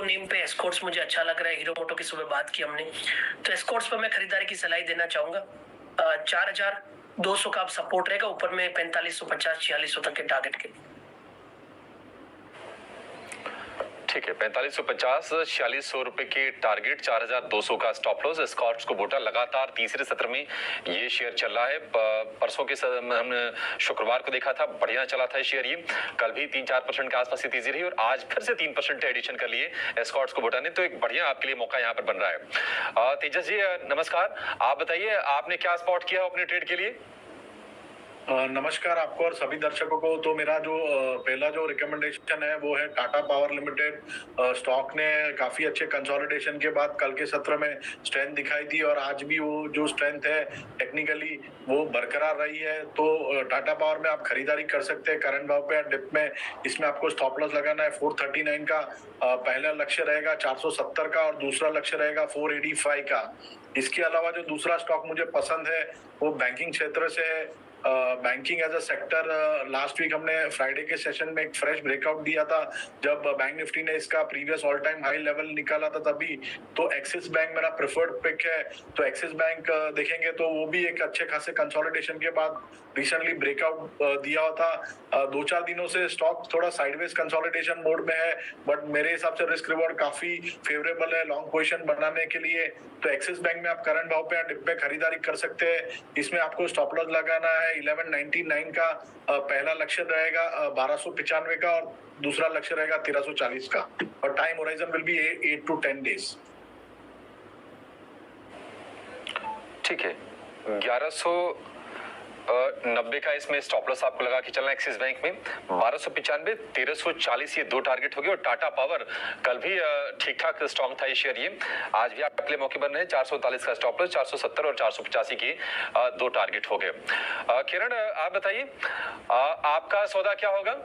Name पे Escorts मुझे अच्छा लग रहा है। हीरो मोटो की सुबह बात की हमने, तो एस्कॉर्ट्स पर मैं खरीदारी की सलाह देना चाहूंगा। 4200 का आप सपोर्ट रहेगा, ऊपर में 4550 4600 तक के टारगेट के। ठीक है, 4550 4600 रुपए के टारगेट, 4200 का स्टॉप लॉस। एस्कॉर्ट्स कुबोटा लगातार तीसरे सत्र में ये शेयर चल रहा है। परसों के हमने शुक्रवार को देखा था, बढ़िया चला था शेयर। ये कल भी 3-4% के आसपास तेजी रही और आज फिर से 3% एडिशन कर लिए एस्कॉर्ट्स कुबोटा ने, तो एक बढ़िया आपके लिए मौका यहाँ पर बन रहा है। तेजस जी नमस्कार, आप बताइए आपने क्या स्पॉट किया अपने ट्रेड के लिए? नमस्कार आपको और सभी दर्शकों को। तो मेरा जो पहला जो रिकमेंडेशन है वो है टाटा पावर लिमिटेड। स्टॉक ने काफी अच्छे कंसोलिडेशन के बाद कल के सत्र में स्ट्रेंथ दिखाई थी और आज भी वो जो स्ट्रेंथ है टेक्निकली वो बरकरार रही है। तो टाटा पावर में आप खरीदारी कर सकते हैं करंट भाव पे डिप में। इसमें आपको स्टॉप लॉस लगाना है 439 का, पहला लक्ष्य रहेगा 470 का और दूसरा लक्ष्य रहेगा 485 का। इसके अलावा जो दूसरा स्टॉक मुझे पसंद है वो बैंकिंग क्षेत्र से है। Banking as a sector last week हमने फ्राइडे के सेशन में एक फ्रेश ब्रेकआउट दिया था जब बैंक निफ्टी ने इसका previous all time high level निकाला था तभी। तो एक्सिस बैंक मेरा प्रेफर्ड पिक है। तो एक्सिस बैंक देखेंगे तो वो भी एक अच्छे खासे कंसोलिडेशन के बाद रिसेंटली ब्रेकआउट दिया था। 2-4 दिनों से स्टॉक थोड़ा साइडवेज कंसोलिडेशन मोड में है, बट मेरे हिसाब से रिस्क रिवॉर्ड काफी फेवरेबल है लॉन्ग पोजीशन बनाने के लिए। तो एक्सिस बैंक में आप करंट भाव पे डिप में खरीदारी कर सकते हैं। इसमें आपको स्टॉप लॉस लगाना है 1199 का, पहला लक्ष्य रहेगा 1295 का और दूसरा लक्ष्य रहेगा 1340 का और time horizon will be 8 to 10 days. ठीक है, 1190 का इसमें स्टॉप लॉस आपको लगा के चलना है एक्सिस बैंक में। 1295 1340 ये दो टारगेट हो गए। और टाटा पावर कल भी ठीक ठाक स्ट्रॉन्ग था ये शेयर, ये आज भी आपके लिए मौके बन रहे हैं। 439 का स्टॉप लॉस, 470 और 485 के दो टारगेट हो गए। किरण आप बताइए आपका सौदा क्या होगा?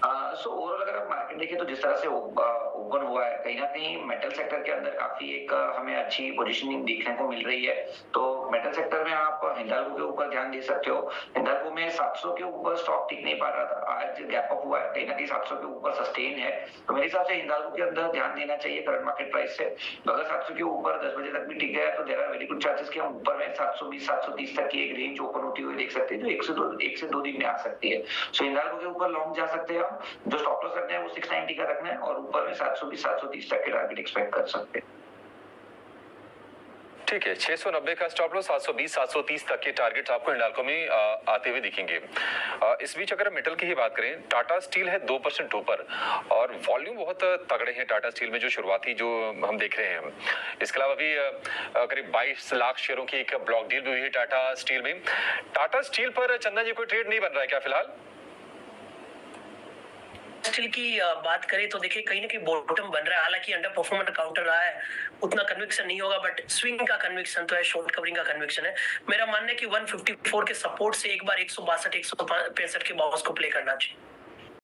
सो ओवरऑल अगर आप मार्केट देखें तो जिस तरह से ओपन हुआ है, कहीं ना कहीं मेटल सेक्टर के अंदर काफी एक हमें अच्छी पोजीशनिंग देखने को मिल रही है। तो मेटल सेक्टर में आप हिंडाल्को के ऊपर ध्यान दे सकते हो। हिंडाल्को में 700 के ऊपर स्टॉक टिक नहीं पा रहा था, आज गैप अप हुआ है, कहीं ना कहीं 700 के ऊपर सस्टेन है। तो मेरे हिसाब से हिंडाल्को के अंदर ध्यान देना चाहिए करंट मार्केट प्राइस से। तो अगर 700 के ऊपर 10 बजे तक भी टिक गया तो there are very good chances कि हम ऊपर में 720 730 तक की एक रेंज ओपन होती हुई देख सकते हैं जो 1 से 2 दिन में आ सकती है। सो हिंडाल्को के ऊपर लॉन्ग जा सकते हैं। जो स्टॉप लॉस रखना है वो 690 का रखना है और ऊपर में 720 730 तक के टारगेट एक्सपेक्ट कर सकते हैं। ठीक है, 690 का स्टॉप लॉस, 720 730 तक के टारगेट आपको हिंडाल्को में आते हुए दिखेंगे। इस बीच अगर मेटल की ही बात करें, टाटा स्टील है 2% ऊपर और वॉल्यूम बहुत तगड़े हैं टाटा स्टील में जो शुरुआती जो हम देख रहे हैं। इसके अलावा भी करीब 22 लाख शेयरों की एक ब्लॉक डील भी हुई है टाटा स्टील में। टाटा स्टील पर चंदन जी कोई ट्रेड नहीं बन रहा है क्या फिलहाल? स्टील की बात करें तो देखिए कहीं ना कहीं बॉटम बन रहा है, हालांकि अंडर परफॉर्मेंस काउंटर रहा है, उतना कन्विक्शन नहीं होगा, बट स्विंग का कन्विक्शन तो है, शॉर्ट कवरिंग का कन्विक्शन है। मेरा मानना है कि 154 के सपोर्ट से एक बार 162 165 के बाउंस को प्ले करना चाहिए।